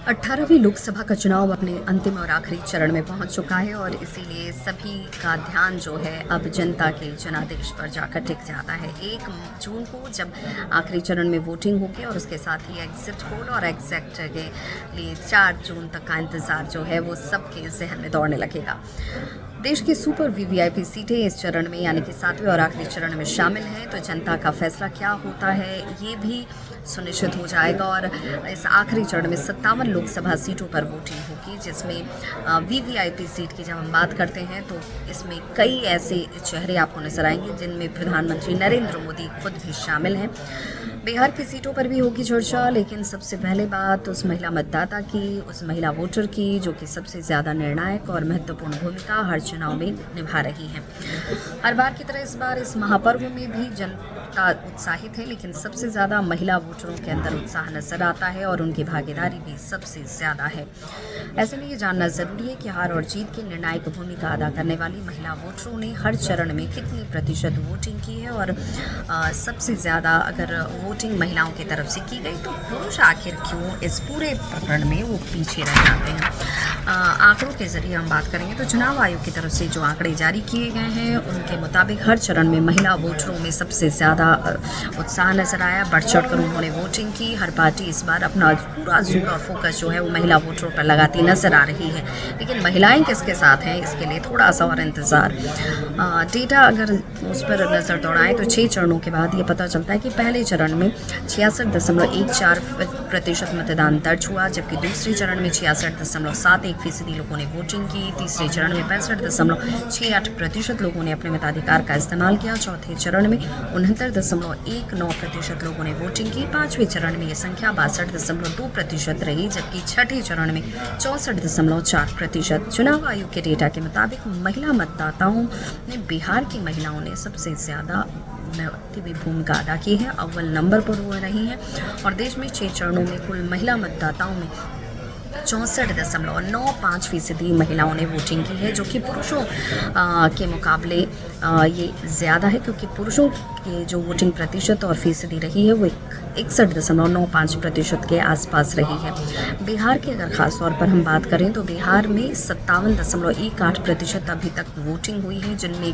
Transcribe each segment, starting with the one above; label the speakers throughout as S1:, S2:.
S1: 18वीं लोकसभा का चुनाव अपने अंतिम और आखिरी चरण में पहुंच चुका है और इसीलिए सभी का ध्यान जो है अब जनता के जनादेश पर जाकर टिक जाता है। 1 जून को जब आखिरी चरण में वोटिंग होगी और उसके साथ ही एग्जिट पोल और एग्जैक्ट के लिए 4 जून तक का इंतज़ार जो है वो सबके जहन में दौड़ने लगेगा। देश की सुपर वीवीआईपी सीटें इस चरण में यानी कि 7वें और आखिरी चरण में शामिल हैं, तो जनता का फैसला क्या होता है ये भी सुनिश्चित हो जाएगा। और इस आखिरी चरण में 57 लोकसभा सीटों पर वोटिंग होगी, जिसमें वीवीआईपी सीट की जब हम बात करते हैं तो इसमें कई ऐसे चेहरे आपको नजर आएंगे जिनमें प्रधानमंत्री नरेंद्र मोदी खुद भी शामिल हैं। बिहार की सीटों पर भी होगी चर्चा, लेकिन सबसे पहले बात उस महिला मतदाता की, उस महिला वोटर की जो कि सबसे ज़्यादा निर्णायक और महत्वपूर्ण भूमिका हर चुनाव में निभा रही हैं। हर बार की तरह इस बार इस महापर्व में भी जनता उत्साहित है, लेकिन सबसे ज़्यादा महिला वोटरों के अंदर उत्साह नजर आता है और उनकी भागीदारी भी सबसे ज़्यादा है। ऐसे में ये जानना ज़रूरी है कि हार और जीत की निर्णायक भूमिका अदा करने वाली महिला वोटरों ने हर चरण में कितनी प्रतिशत वोटिंग की है और सबसे ज़्यादा अगर वोटिंग महिलाओं की तरफ से की गई तो पुरुष आखिर क्यों इस पूरे प्रकरण में वो पीछे रह जाते हैं। आंकड़ों के जरिए हम बात करेंगे तो चुनाव आयोग की तरफ से जो आंकड़े जारी किए गए हैं उनके मुताबिक हर चरण में महिला वोटरों में सबसे ज़्यादा उत्साह नजर आया। बढ़ चढ़ कर उन्होंने वोटिंग की। हर पार्टी इस बार अपना पूरा जोर और फोकस जो है वो महिला वोटरों पर लगाती नजर आ रही है, लेकिन महिलाएं किसके साथ हैं इसके लिए थोड़ा सा और इंतज़ार। डेटा अगर उस पर नज़र दौड़ाएं तो 6 चरणों के बाद ये पता चलता है कि पहले चरण में 66.14% मतदान दर्ज हुआ, जबकि दूसरे चरण में 66.71% लोगों ने वोटिंग की। तीसरे चरण में 65.68% लोगों ने अपने मताधिकार का इस्तेमाल किया। चौथे चरण में 69.19% लोगों ने वोटिंग की। 5वें चरण में ये संख्या 62.2% रही, जबकि छठे चरण में 64.4%। चुनाव आयोग के डेटा के मुताबिक महिला मतदाताओं ने बिहार की महिलाओं ने सबसे ज़्यादा भी भूमिका अदा की है, अव्वल नंबर पर हो रही हैं और देश में 6 चरणों में कुल महिला मतदाताओं में 64.95% महिलाओं ने वोटिंग की है, जो कि पुरुषों के मुकाबले ये ज़्यादा है, क्योंकि पुरुषों की जो वोटिंग प्रतिशत और फीसदी रही है वो 61.95% के आसपास रही है। बिहार की अगर ख़ास तौर पर हम बात करें तो बिहार में 57.18% अभी तक वोटिंग हुई है, जिनमें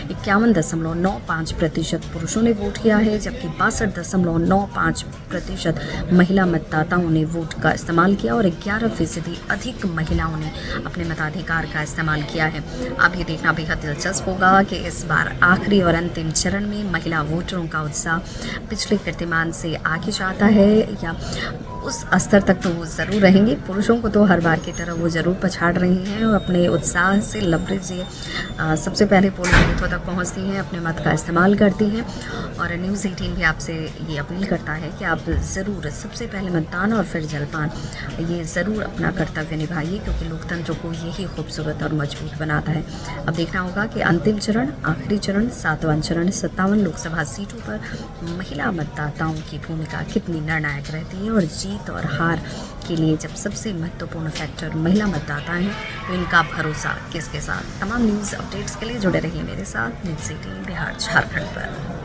S1: 51.95% पुरुषों ने वोट किया है, जबकि 62.95% महिला मतदाताओं ने वोट का इस्तेमाल किया और 11% अधिक महिलाओं ने अपने मताधिकार का इस्तेमाल किया है। अब ये देखना बेहद दिलचस्प होगा कि इस बार आखिरी और अंतिम चरण में महिला वोटरों का उत्साह पिछले कीर्तिमान से आगे जाता है या उस स्तर तक तो वो ज़रूर रहेंगे। पुरुषों को तो हर बार की तरह वो ज़रूर पछाड़ रही हैं और अपने उत्साह से लबरेज सबसे पहले पोलिंग बूथों तक पहुंचती हैं, अपने मत का इस्तेमाल करती हैं। और न्यूज़ 18 भी आपसे ये अपील करता है कि आप ज़रूर सबसे पहले मतदान और फिर जलपान ये ज़रूर अपना कर्तव्य निभाइए, क्योंकि लोकतंत्र को यही खूबसूरत और मजबूत बनाता है। अब देखना होगा कि अंतिम चरण, आखिरी चरण, 7वां चरण, 57 लोकसभा सीटों पर महिला मतदाताओं की भूमिका कितनी निर्णायक रहती है और जीत और हार के लिए जब सबसे महत्वपूर्ण फैक्टर महिला मतदाता हैं तो इनका भरोसा किसके साथ। तमाम न्यूज़ अपडेट्स के लिए जुड़े रहिए मेरे साथ न्यूज़ 18 बिहार झारखंड पर।